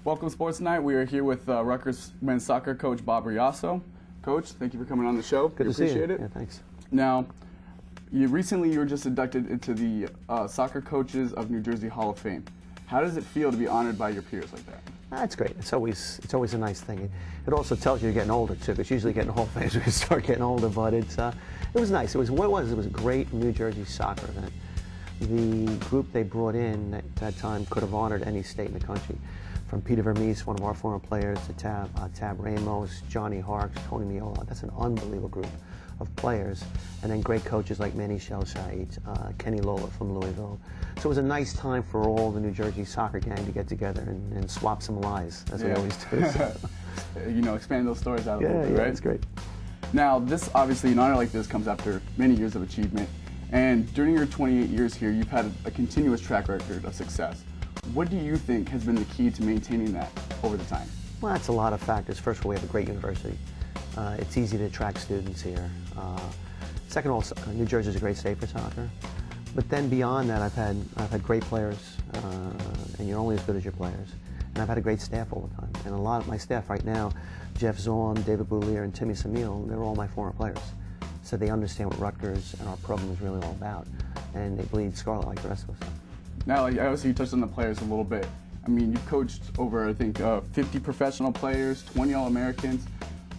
Welcome to Sports Night. We are here with Rutgers men's soccer coach Bob Reasso. Coach, thank you for coming on the show. Good to see you. Appreciate it. Yeah, thanks. Now, you were just inducted into the Soccer Coaches of New Jersey Hall of Fame. How does it feel to be honored by your peers like that? That's great. It's always a nice thing. It also tells you you're getting older too, because usually getting Hall of Fame when you start getting older. But it was nice. It was a great New Jersey soccer event. The group they brought in at that time could have honored any state in the country. From Peter Vermees, one of our former players, to Tab Ramos, Johnny Harks, Tony Miola. That's an unbelievable group of players. And then great coaches like Manny Shelshaid, Kenny Lola from Louisville. So it was a nice time for all the New Jersey soccer gang to get together and swap some lies, as we always do. So. Expand those stories out a little bit, right? Yeah, it's great. Now, this obviously, an honor like this comes after many years of achievement. And during your 28 years here, you've had a continuous track record of success. What do you think has been the key to maintaining that over the time? Well, that's a lot of factors. First of all, we have a great university. It's easy to attract students here. Second of all, New Jersey is a great state for soccer. But then beyond that, I've had great players, and you're only as good as your players. And I've had a great staff all the time. And a lot of my staff right now, Jeff Zorn, David Boulier, and Timmy Samil, they're all my former players. So they understand what Rutgers and our program is really all about. And they bleed scarlet like the rest of us. Now, obviously you touched on the players a little bit. I mean, you've coached over, I think, 50 professional players, 20 All-Americans.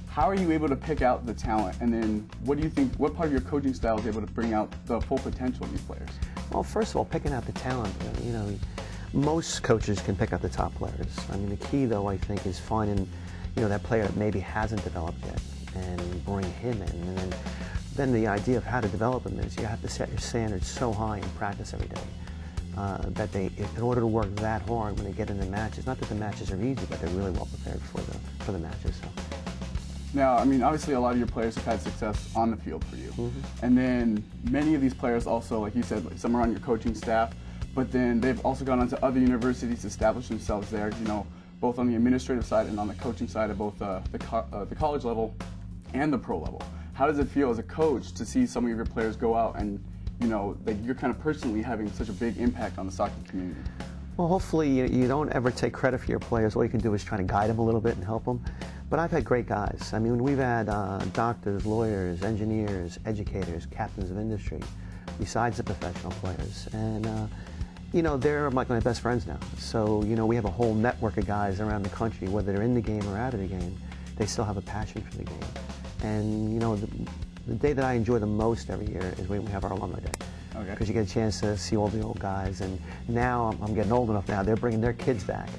How are you able to pick out the talent? And then what do you think, what part of your coaching style is able to bring out the full potential of these players? Well, first of all, picking out the talent, most coaches can pick out the top players. I mean, the key, though, I think, is finding, that player that maybe hasn't developed yet and bring him in. And then the idea of how to develop them is you have to set your standards so high in practice every day. That in order to work that hard when they get into matches, not that the matches are easy, but they're really well prepared for the matches. So. Now, I mean, obviously a lot of your players have had success on the field for you. Mm-hmm. And then many of these players also, like you said, some are on your coaching staff, but then they've also gone on to other universities to establish themselves there, both on the administrative side and on the coaching side of both the college level and the pro level. How does it feel as a coach to see some of your players go out and that you're kind of personally having such a big impact on the soccer community? Well, hopefully you don't ever take credit for your players. All you can do is try to guide them a little bit and help them. But I've had great guys. I mean, we've had doctors, lawyers, engineers, educators, captains of industry, besides the professional players. And, they're like my best friends now. So, we have a whole network of guys around the country, whether they're in the game or out of the game, they still have a passion for the game. And, the day that I enjoy the most every year is when we have our alumni day. Okay. Because you get a chance to see all the old guys. And now, I'm getting old enough now, they're bringing their kids back.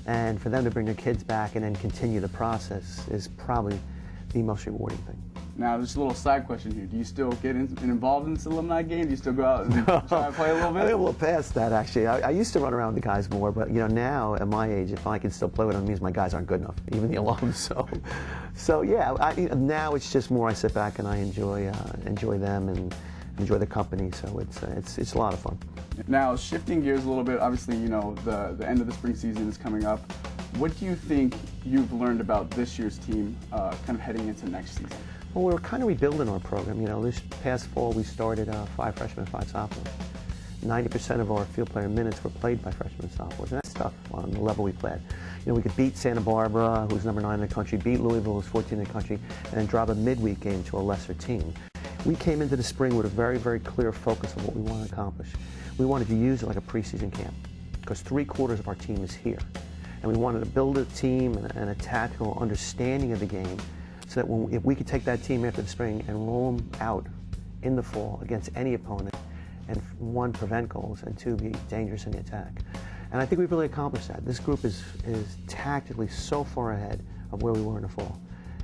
And for them to bring their kids back and then continue the process is probably the most rewarding thing. Now, just a little side question here. Do you still get involved in this alumni game? Do you still go out and try to play a little bit? I'm a little past that, actually. I used to run around with the guys more, but now at my age, if I can still play with them, it means my guys aren't good enough, even the alums. So yeah. Now it's just more I sit back and I enjoy them and enjoy the company. So it's a lot of fun. Now, shifting gears a little bit, obviously, the end of the spring season is coming up. What do you think you've learned about this year's team kind of heading into next season? Well, we're kind of rebuilding our program. This past fall we started 5 freshmen, 5 sophomores. 90% of our field player minutes were played by freshmen and sophomores, and that's tough on the level we played. We could beat Santa Barbara, who's number 9 in the country, beat Louisville, who's 14 in the country, and then drop a midweek game to a lesser team. We came into the spring with a very, very clear focus on what we want to accomplish. We wanted to use it like a preseason camp, because 3/4 of our team is here. And we wanted to build a team and a tactical understanding of the game, so that if we could take that team after the spring and roll them out in the fall against any opponent, and 1, prevent goals, and 2, be dangerous in the attack. And I think we've really accomplished that. This group is tactically so far ahead of where we were in the fall.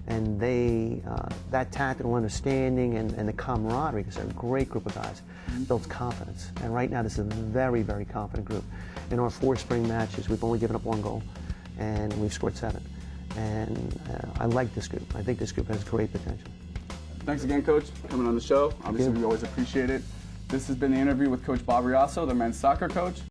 And that tactical understanding and the camaraderie, because they're a great group of guys, builds confidence. And right now, this is a very, very confident group. In our 4 spring matches, we've only given up 1 goal, and we've scored 7. And I like this group. I think this group has great potential. Thanks again, Coach, for coming on the show. Obviously, we always appreciate it. This has been the interview with Coach Bob Reasso, the men's soccer coach.